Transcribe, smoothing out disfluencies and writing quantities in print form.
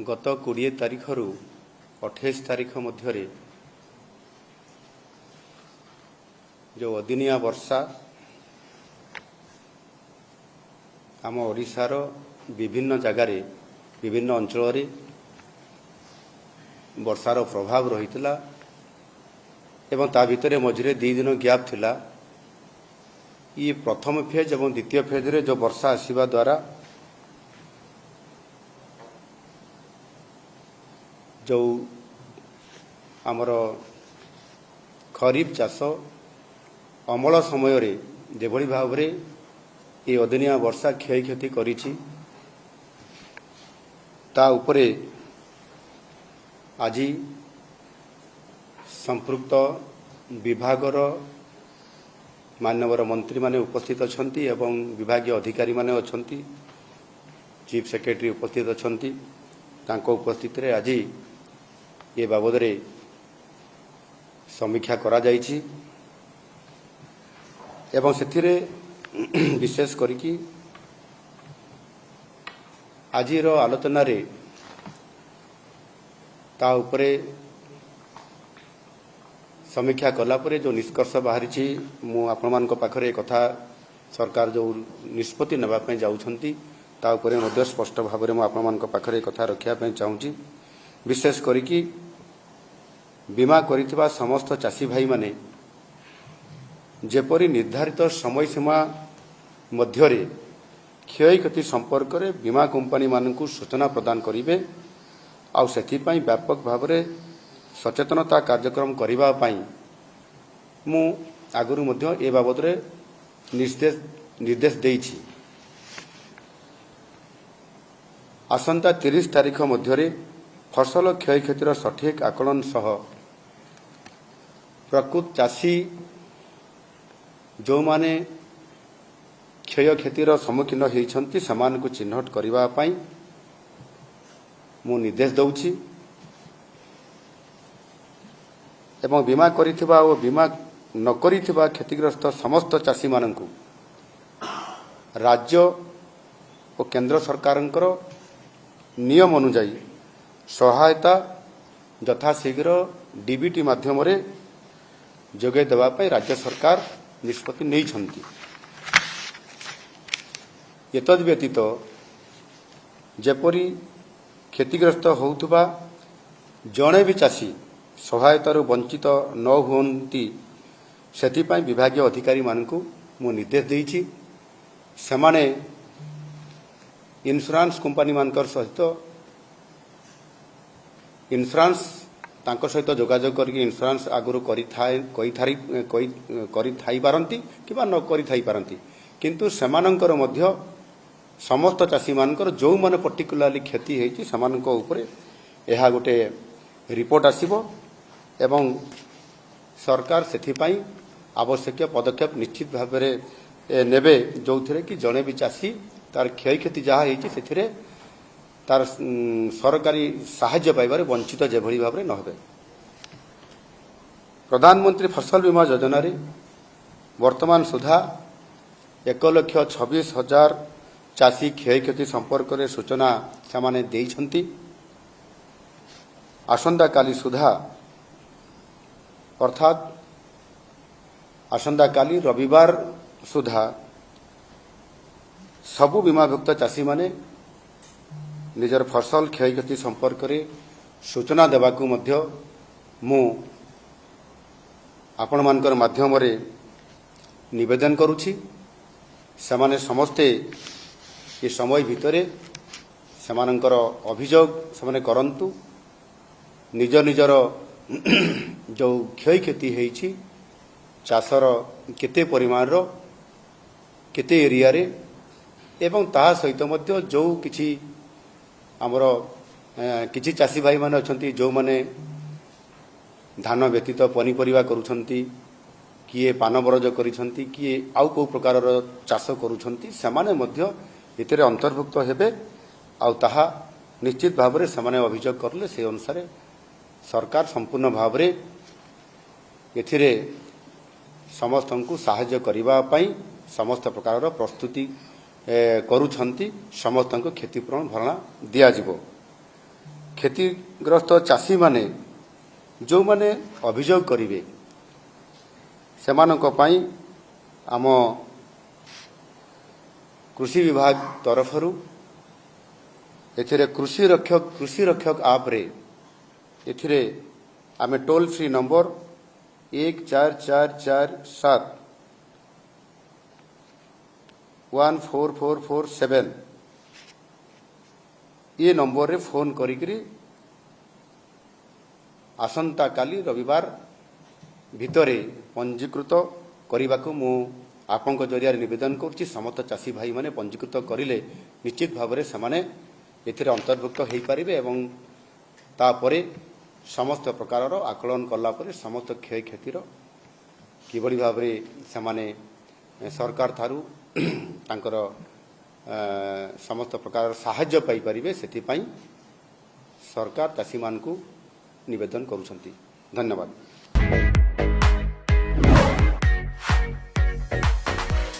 गत 20 तारिख रु 28 तारिख मध्य जो अदिनिया वर्षा आम ओडिशार विभिन्न जगार विभिन्न अंचल वर्षार प्रभाव रही ता भितर मझे 2 दिन गैप थिला। ये प्रथम फेज और द्वितीय फेज रे जो वर्षा आसीबा द्वारा जो आमर खरीफ चाष अमल समय रे जेभली भाव रे ये अदिनिया वर्षा क्षय क्षति करिछि ता उपरे आज संपृक्त विभागर माननीय मंत्री माने उपस्थित अछंती एवं विभागीय अधिकारी माने अछंती, चीफ सेक्रेटरी उपस्थित अछंती। तांको उपस्थित रे आज ये बाबद रे समीक्षा करा जाइछि एवं सेथिरे विशेष करिकी आजिर आलोचना रे ता उपरे समीक्षा कला परे जो निष्कर्ष बाहरी मु आपण मान पाखरे कथा सरकार जो निष्पत्ति नेबा पय जाउछंती ता उपरे मध्य स्पष्ट भाव में आपण मान पाखरे कथा रखिया पय चाहूची। विशेष करिकी बीमा करितबा समस्त चासी भाई माने जेपरी निर्धारित समय सीमा मध्यरे क्षय क्षति संपर्क रे बीमा कंपनी मानकु सूचना प्रदान करिवे आउ सेथि पय व्यापक भाव में सचेतनता कार्यक्रम करिबा पई मु आगरु मध्य ए बाबद रे निर्देश देइछि। आसंता 30 तारिख मध्यरे फसल क्षय क्षतिर सठिक आकलन सह प्रकृत चाषी जो माने क्षय क्षतिर सम्मुखीन होइछंती समान को चिन्हट करिबा पई मु निर्देश दउछि एवं बीमा करिथिबा और बीमा न करिथिबा क्षतिग्रस्त समस्त चाषी माननकु राज्य और केंद्र सरकारंकर नियम अनुसार सहायता यथाशीघ्र डीबीटी माध्यम रे जोगे देबा पई राज्य सरकार निष्पत्ति नै छंती। एतद व्यतीत जेपरी क्षतिग्रस्त होउथबा जणे भी चाषी सहायतार वंचित न होती से विभागीय अधिकारी मानकु मु निर्देश देइछि सेमाने इंश्योरेंस कंपनी मानकर सहित इंश्योरेंस तांको सहित जोगाजोग करके इंश्योरेंस आगुरु करि थाई पारंती किबा न करि थाई पारंती किंतु सेमानंकर मध्य समस्त चाषी मानकर जो माने पर्टिकुलरली क्षति हेछि समानक ऊपर एहा गोटे रिपोर्ट आसीबो एवं सरकार सेथिपाई आवश्यक पदक्षेप निश्चित भाव में नेबे जो थे कि जड़े भी चाषी तार क्षय क्षति जहाँ होती से तार सरकारी साहाय्य पाइबार वंचित जेभली भाव में न होबे। प्रधानमंत्री फसल बीमा योजना रे वर्तमान सुधा 1,26,000 चाषी क्षय क्षति संपर्क में सूचना से देइछंती। आसंता काली सुधा अर्थात आसंता काली रविवार सुधा सबु बीमाभुक्त चाषी माने निजर फसल क्षय क्षति संपर्क में सूचना देवाकू मध्य मु आपण मानकर माध्यम रे निवेदन करुछि। सेमाने समस्ते ये समय भितरे सेमानंकर अभियोग सेमाने करंतु निज निजर जो क्षय क्षति होइछि चाषर केते परिमाण रो केते एरिया रे एवं ता सहित मध्य जो किछि हमर किछि चाषी भाई माने अछंती जो माने धान व्यतीत पनीपरिया करूछंती किए पान बरज करिछंती किए आउ को प्रकार रो चाष करूछंती सेमाने मध्य एतरे अंतर्भुक्त हेबे आउ ताहा निश्चित भाव में सेमाने अभियोग करले से अनुसार सरकार संपूर्ण भाव में एथिरे समस्त को साहाय्य करिबा पई समस्त प्रकार प्रस्तुति करुछंती समस्त को क्षतिपूरण भरणा दिया जिवो। କ୍ଷତିଗ୍ରସ୍ତ ଚାଷୀମାନେ ଯେଉଁମାନେ ଅଭିଯୋଗ କରିବେ ସେମାନଙ୍କ ପାଇଁ ଆମ କୃଷି ବିଭାଗ ତରଫରୁ ଏଥିରେ କୃଷି ରକ୍ଷକ ଆପ୍ରେ ଏଥିରେ ଆମେ ଟୋଲ୍ ଫ୍ରି ନମ୍ବର 1447 ये नंबर रे फोन करिकरी आसंता काली रविवार भितरे पंजीकृत करने को मु आपंक जरिया निवेदन करुच्ची। समस्त चाषी भाई माने पंजीकृत करिले निश्चित भाव में सेमाने एथिरे अंतर्भुक्त हो पारिबे एवं तापरे समस्त प्रकार आकलन कला परे समस्त क्षय क्षतिर किबड़ी भाव में सेमाने सरकार थारू तांकर समस्त प्रकार साहाय्य पाई परिबे सेथिपाई सरकार चाषी मानकु निवेदन करुछंती। धन्यवाद।